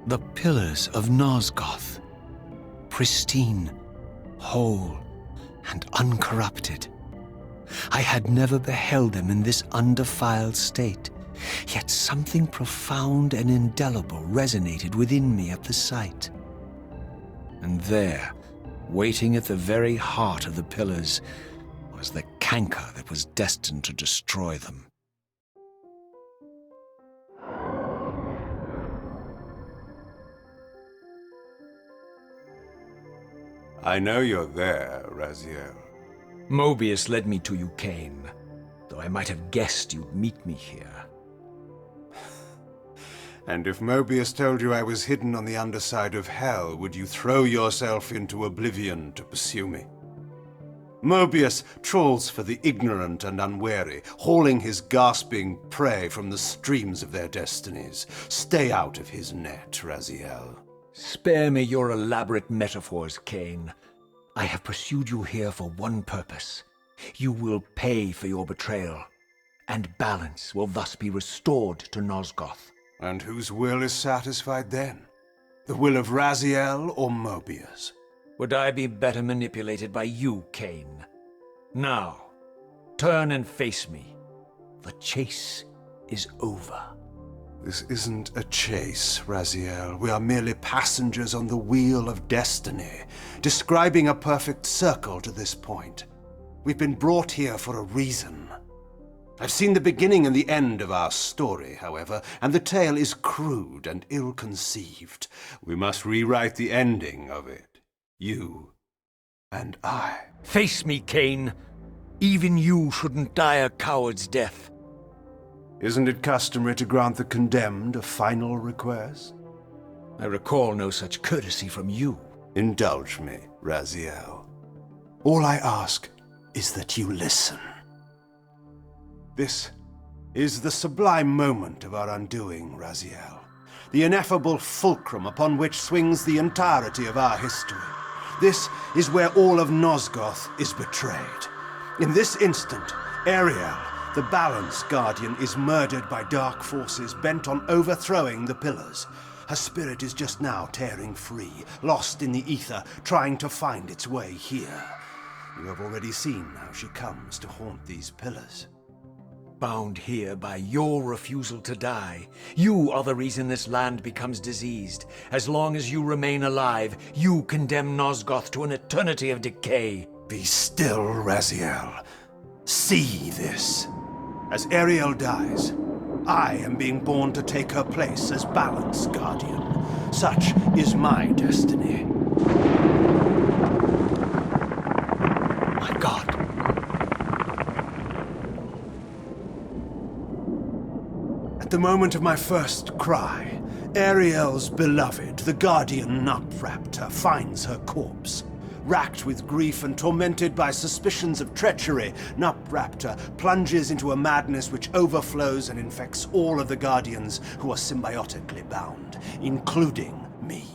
The pillars of Nosgoth, pristine, whole, and uncorrupted. I had never beheld them in this undefiled state, yet something profound and indelible resonated within me at the sight. And there, waiting at the very heart of the pillars, was the canker that was destined to destroy them. I know you're there, Raziel. Mobius led me to you, Kain, though I might have guessed you'd meet me here. And if Mobius told you I was hidden on the underside of hell, would you throw yourself into oblivion to pursue me? Mobius trawls for the ignorant and unwary, hauling his gasping prey from the streams of their destinies. Stay out of his net, Raziel. Spare me your elaborate metaphors, Kain. I have pursued you here for one purpose. You will pay for your betrayal, and balance will thus be restored to Nosgoth. And whose will is satisfied then? The will of Raziel or Mobius? Would I be better manipulated by you, Kain? Now, turn and face me. The chase is over. This isn't a chase, Raziel. We are merely passengers on the wheel of destiny, describing a perfect circle to this point. We've been brought here for a reason. I've seen the beginning and the end of our story, however, and the tale is crude and ill-conceived. We must rewrite the ending of it. You and I. Face me, Kain. Even you shouldn't die a coward's death. Isn't it customary to grant the condemned a final request? I recall no such courtesy from you. Indulge me, Raziel. All I ask is that you listen. This is the sublime moment of our undoing, Raziel. The ineffable fulcrum upon which swings the entirety of our history. This is where all of Nosgoth is betrayed. In this instant, Ariel, the Balance Guardian, is murdered by dark forces bent on overthrowing the pillars. Her spirit is just now tearing free, lost in the ether, trying to find its way here. You have already seen how she comes to haunt these pillars. Bound here by your refusal to die. You are the reason this land becomes diseased. As long as you remain alive, you condemn Nosgoth to an eternity of decay. Be still, Raziel. See this. As Ariel dies, I am being born to take her place as Balance Guardian. Such is my destiny. My God. At the moment of my first cry, Ariel's beloved, the Guardian Nupraptor, finds her corpse. Racked with grief and tormented by suspicions of treachery, Nupraptor plunges into a madness which overflows and infects all of the Guardians who are symbiotically bound, including me.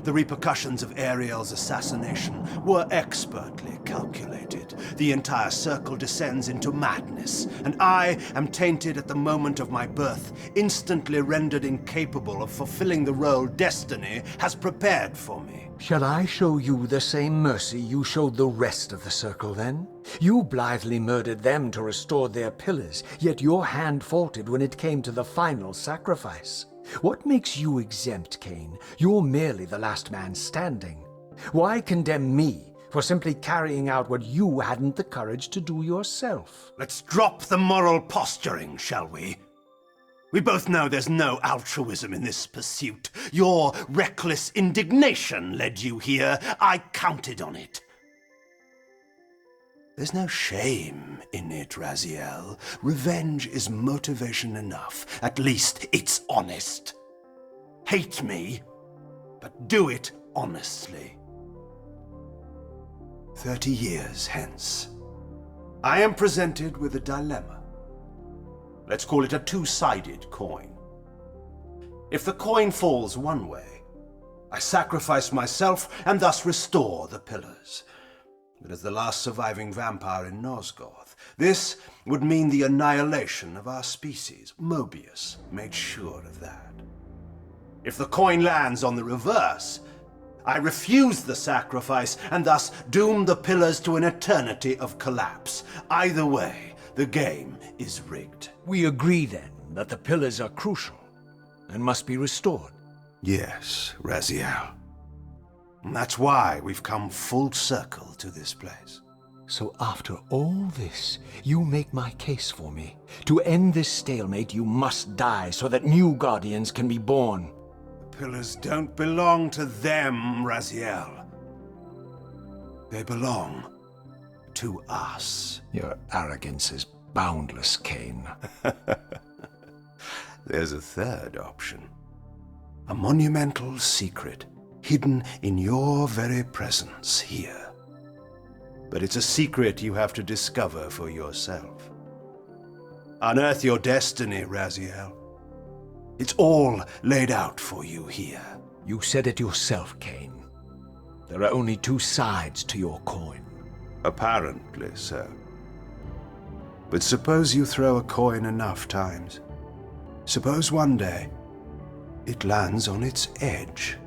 The repercussions of Ariel's assassination were expertly calculated. The entire circle descends into madness, and I am tainted at the moment of my birth, instantly rendered incapable of fulfilling the role destiny has prepared for me. Shall I show you the same mercy you showed the rest of the circle, then? You blithely murdered them to restore their pillars, yet your hand faltered when it came to the final sacrifice. What makes you exempt, Kain? You're merely the last man standing. Why condemn me for simply carrying out what you hadn't the courage to do yourself? Let's drop the moral posturing, shall we? We both know there's no altruism in this pursuit. Your reckless indignation led you here. I counted on it. There's no shame in it, Raziel. Revenge is motivation enough. At least it's honest. Hate me, but do it honestly. 30 years hence, I am presented with a dilemma. Let's call it a two-sided coin. If the coin falls one way, I sacrifice myself and thus restore the pillars. But as the last surviving vampire in Nosgoth, this would mean the annihilation of our species. Mobius made sure of that. If the coin lands on the reverse, I refuse the sacrifice and thus doom the pillars to an eternity of collapse. Either way, the game is rigged. We agree then that the pillars are crucial and must be restored. Yes, Raziel. And that's why we've come full circle to this place. So after all this, you make my case for me. To end this stalemate, you must die so that new Guardians can be born. The pillars don't belong to them, Raziel. They belong to us. Your arrogance is boundless, Kain. There's a third option. A monumental secret, hidden in your very presence here. But it's a secret you have to discover for yourself. Unearth your destiny, Raziel. It's all laid out for you here. You said it yourself, Kain. There are only two sides to your coin. Apparently so. But suppose you throw a coin enough times. Suppose one day it lands on its edge.